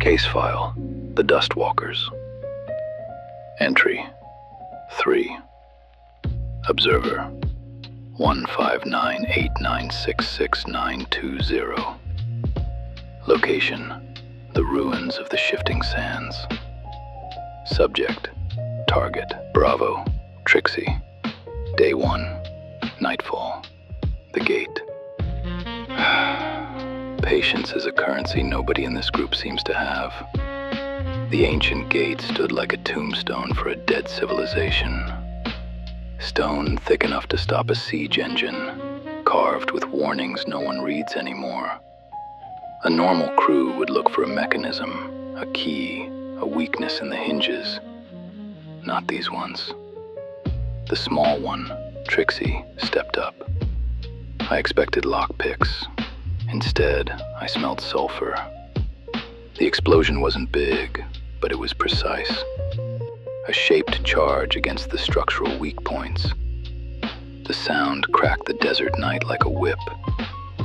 Case file, The Dustwalkers. Entry 3. Observer 15989666920. Location, the ruins of the Shifting Sands. Subject, target, Bravo, Trixie. Day 1, nightfall, the gate. Patience is a currency nobody in this group seems to have. The ancient gate stood like a tombstone for a dead civilization. Stone thick enough to stop a siege engine, carved with warnings no one reads anymore. A normal crew would look for a mechanism, a key, a weakness in the hinges. Not these ones. The small one, Trixie, stepped up. I expected lockpicks. Instead, I smelled sulfur. The explosion wasn't big, but it was precise. A shaped charge against the structural weak points. The sound cracked the desert night like a whip,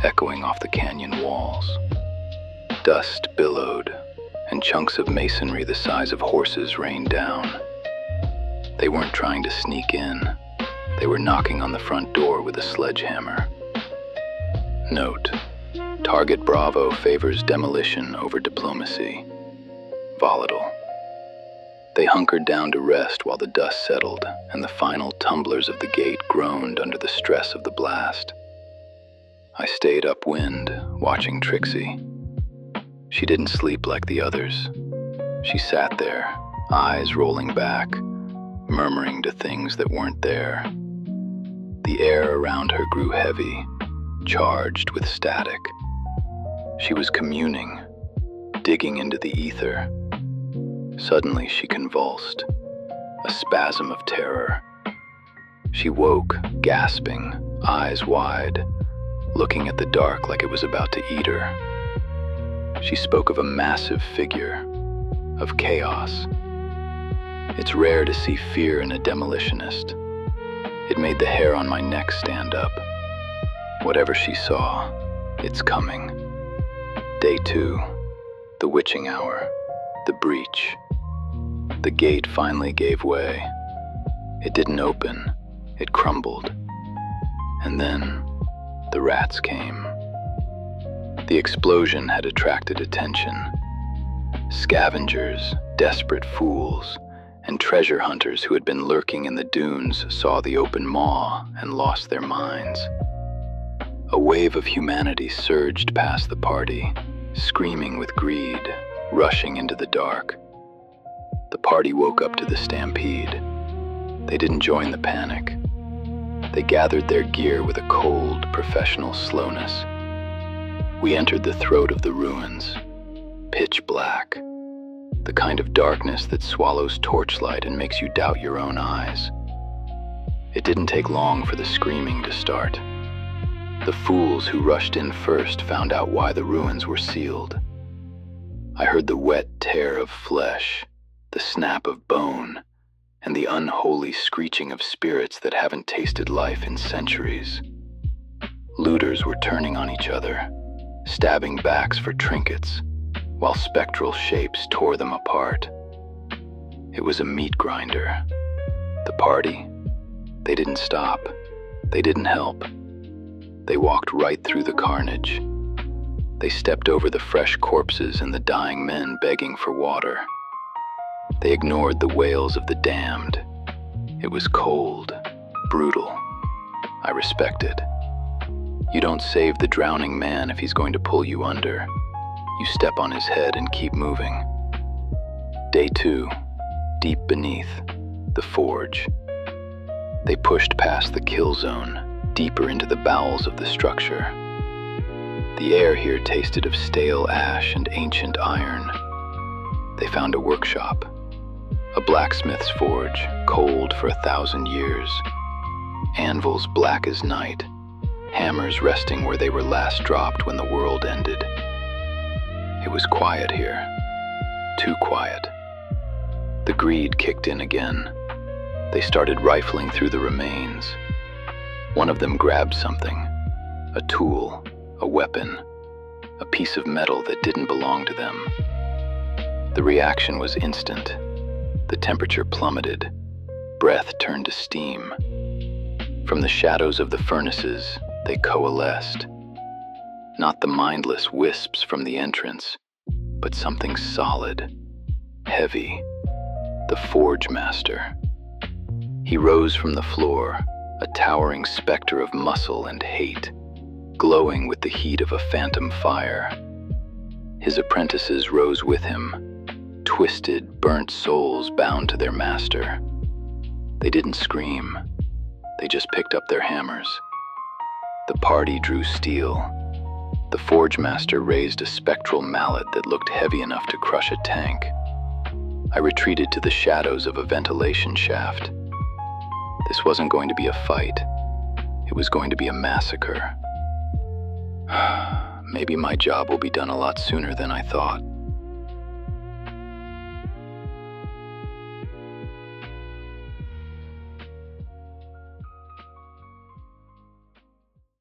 echoing off the canyon walls. Dust billowed, and chunks of masonry the size of horses rained down. They weren't trying to sneak in. They were knocking on the front door with a sledgehammer. Note: Target Bravo favors demolition over diplomacy. Volatile. They hunkered down to rest while the dust settled and the final tumblers of the gate groaned under the stress of the blast. I stayed upwind, watching Trixie. She didn't sleep like the others. She sat there, eyes rolling back, murmuring to things that weren't there. The air around her grew heavy, charged with static. She was communing, digging into the ether. Suddenly she convulsed, a spasm of terror. She woke, gasping, eyes wide, looking at the dark like it was about to eat her. She spoke of a massive figure, of chaos. It's rare to see fear in a demolitionist. It made the hair on my neck stand up. Whatever she saw, it's coming. Day 2, the witching hour, the breach. The gate finally gave way. It didn't open, it crumbled. And then, the rats came. The explosion had attracted attention. Scavengers, desperate fools, and treasure hunters who had been lurking in the dunes saw the open maw and lost their minds. A wave of humanity surged past the party, screaming with greed, rushing into the dark. The party woke up to the stampede. They didn't join the panic. They gathered their gear with a cold, professional slowness. We entered the throat of the ruins, pitch black, the kind of darkness that swallows torchlight and makes you doubt your own eyes. It didn't take long for the screaming to start. The fools who rushed in first found out why the ruins were sealed. I heard the wet tear of flesh, the snap of bone, and the unholy screeching of spirits that haven't tasted life in centuries. Looters were turning on each other, stabbing backs for trinkets, while spectral shapes tore them apart. It was a meat grinder. The party, they didn't stop. They didn't help. They walked right through the carnage. They stepped over the fresh corpses and the dying men begging for water. They ignored the wails of the damned. It was cold, brutal. I respected. You don't save the drowning man if he's going to pull you under. You step on his head and keep moving. Day 2, deep beneath, the forge. They pushed past the kill zone, deeper into the bowels of the structure. The air here tasted of stale ash and ancient iron. They found a workshop, a blacksmith's forge, cold for 1,000 years. Anvils black as night, hammers resting where they were last dropped when the world ended. It was quiet here, too quiet. The greed kicked in again. They started rifling through the remains. One of them grabbed something, a tool, a weapon, a piece of metal that didn't belong to them. The reaction was instant. The temperature plummeted. Breath turned to steam. From the shadows of the furnaces, they coalesced. Not the mindless wisps from the entrance, but something solid, heavy, the Forge Master. He rose from the floor, a towering specter of muscle and hate, glowing with the heat of a phantom fire. His apprentices rose with him, twisted, burnt souls bound to their master. They didn't scream, they just picked up their hammers. The party drew steel. The Forge Master raised a spectral mallet that looked heavy enough to crush a tank. I retreated to the shadows of a ventilation shaft. This wasn't going to be a fight. It was going to be a massacre. Maybe my job will be done a lot sooner than I thought.